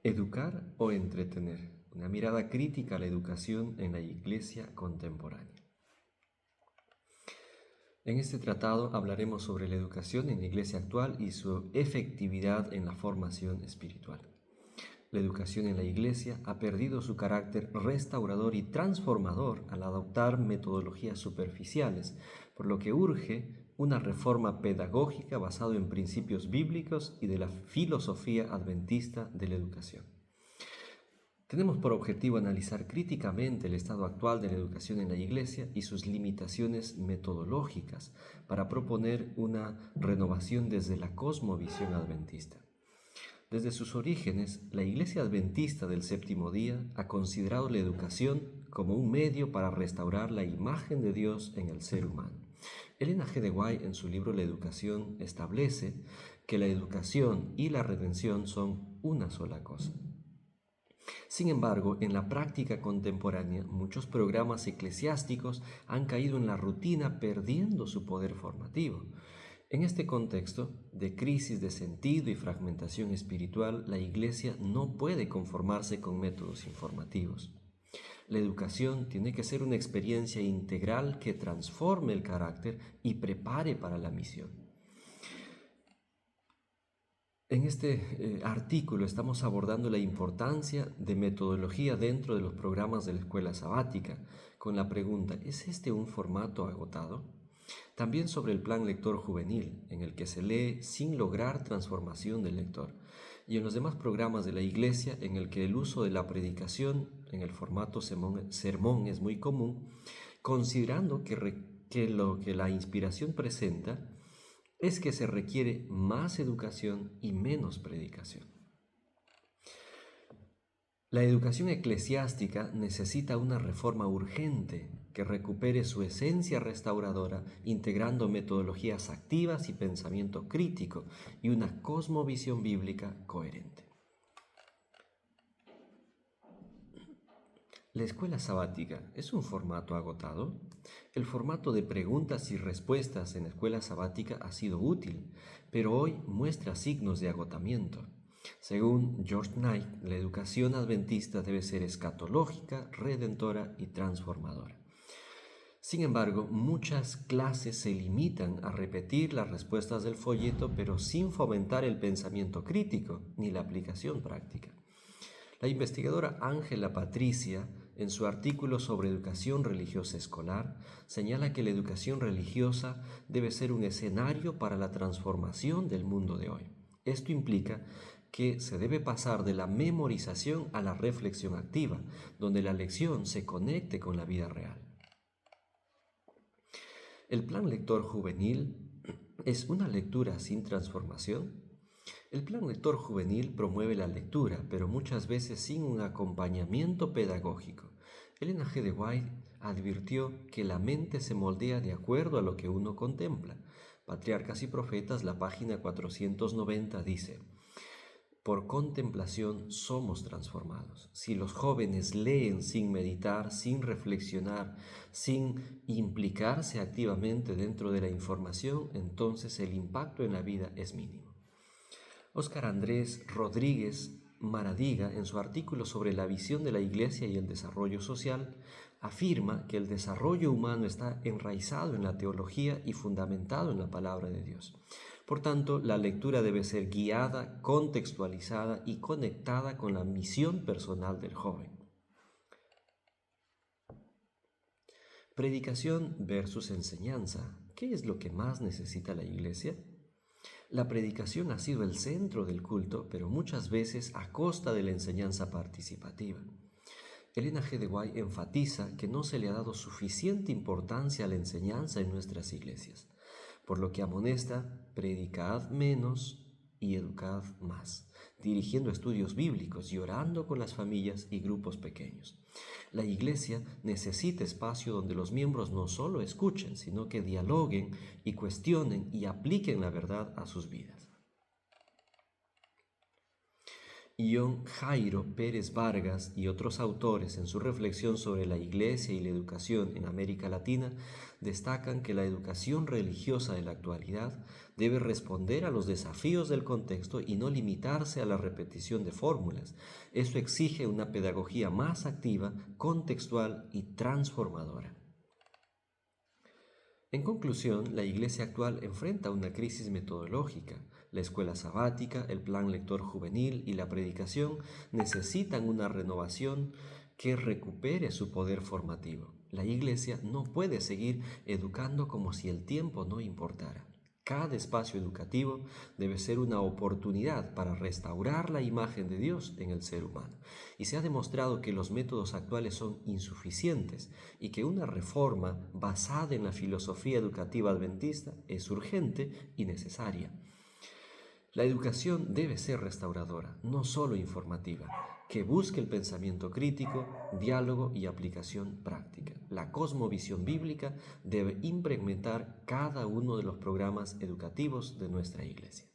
Educar o entretener. Una mirada crítica a la educación en la Iglesia contemporánea. En este tratado hablaremos sobre la educación en la Iglesia actual y su efectividad en la formación espiritual. La educación en la Iglesia ha perdido su carácter restaurador y transformador al adoptar metodologías superficiales, por lo que urge una reforma pedagógica basada en principios bíblicos y de la filosofía adventista de la educación. Tenemos por objetivo analizar críticamente el estado actual de la educación en la Iglesia y sus limitaciones metodológicas para proponer una renovación desde la cosmovisión adventista. Desde sus orígenes, la Iglesia Adventista del Séptimo Día ha considerado la educación como un medio para restaurar la imagen de Dios en el ser humano. Ellen G. de White, en su libro La Educación, establece que la educación y la redención son una sola cosa. Sin embargo, en la práctica contemporánea, muchos programas eclesiásticos han caído en la rutina, perdiendo su poder formativo. En este contexto de crisis de sentido y fragmentación espiritual, la Iglesia no puede conformarse con métodos informativos. La educación tiene que ser una experiencia integral que transforme el carácter y prepare para la misión. En este artículo estamos abordando la importancia de metodología dentro de los programas de la escuela sabática, con la pregunta: ¿es este un formato agotado? También sobre el plan lector juvenil, en el que se lee sin lograr transformación del lector, y en los demás programas de la Iglesia, en el que el uso de la predicación en el formato sermón es muy común, considerando que lo que la inspiración presenta es que se requiere más educación y menos predicación. La educación eclesiástica necesita una reforma urgente que recupere su esencia restauradora, integrando metodologías activas y pensamiento crítico y una cosmovisión bíblica coherente. ¿La escuela sabática es un formato agotado? El formato de preguntas y respuestas en la escuela sabática ha sido útil, pero hoy muestra signos de agotamiento. Según George Knight, la educación adventista debe ser escatológica, redentora y transformadora. Sin embargo, muchas clases se limitan a repetir las respuestas del folleto, pero sin fomentar el pensamiento crítico ni la aplicación práctica. La investigadora Ángela Patricia, en su artículo sobre educación religiosa escolar, señala que la educación religiosa debe ser un escenario para la transformación del mundo de hoy. Esto implica que se debe pasar de la memorización a la reflexión activa, donde la lección se conecte con la vida real. ¿El plan lector juvenil es una lectura sin transformación? El plan lector juvenil promueve la lectura, pero muchas veces sin un acompañamiento pedagógico. Ellen G. de White advirtió que la mente se moldea de acuerdo a lo que uno contempla. Patriarcas y Profetas, la página 490, dice: por contemplación somos transformados. Si los jóvenes leen sin meditar, sin reflexionar, sin implicarse activamente dentro de la información, entonces el impacto en la vida es mínimo. Óscar Andrés Rodríguez Maradiga, en su artículo sobre la visión de la Iglesia y el desarrollo social, afirma que el desarrollo humano está enraizado en la teología y fundamentado en la palabra de Dios. Por tanto, la lectura debe ser guiada, contextualizada y conectada con la misión personal del joven. Predicación versus enseñanza. ¿Qué es lo que más necesita la Iglesia? La predicación ha sido el centro del culto, pero muchas veces a costa de la enseñanza participativa. Ellen G. de White enfatiza que no se le ha dado suficiente importancia a la enseñanza en nuestras iglesias, por lo que amonesta: predicad menos y educad más, dirigiendo estudios bíblicos y orando con las familias y grupos pequeños. La Iglesia necesita espacio donde los miembros no solo escuchen, sino que dialoguen y cuestionen y apliquen la verdad a sus vidas. John Jairo Pérez Vargas y otros autores en su reflexión sobre la Iglesia y la educación en América Latina destacan que la educación religiosa de la actualidad debe responder a los desafíos del contexto y no limitarse a la repetición de fórmulas. Eso exige una pedagogía más activa, contextual y transformadora. En conclusión, la Iglesia actual enfrenta una crisis metodológica. La escuela sabática, el plan lector juvenil y la predicación necesitan una renovación que recupere su poder formativo. La Iglesia no puede seguir educando como si el tiempo no importara. Cada espacio educativo debe ser una oportunidad para restaurar la imagen de Dios en el ser humano. Y se ha demostrado que los métodos actuales son insuficientes y que una reforma basada en la filosofía educativa adventista es urgente y necesaria. La educación debe ser restauradora, no solo informativa, que busque el pensamiento crítico, diálogo y aplicación práctica. La cosmovisión bíblica debe implementar cada uno de los programas educativos de nuestra Iglesia.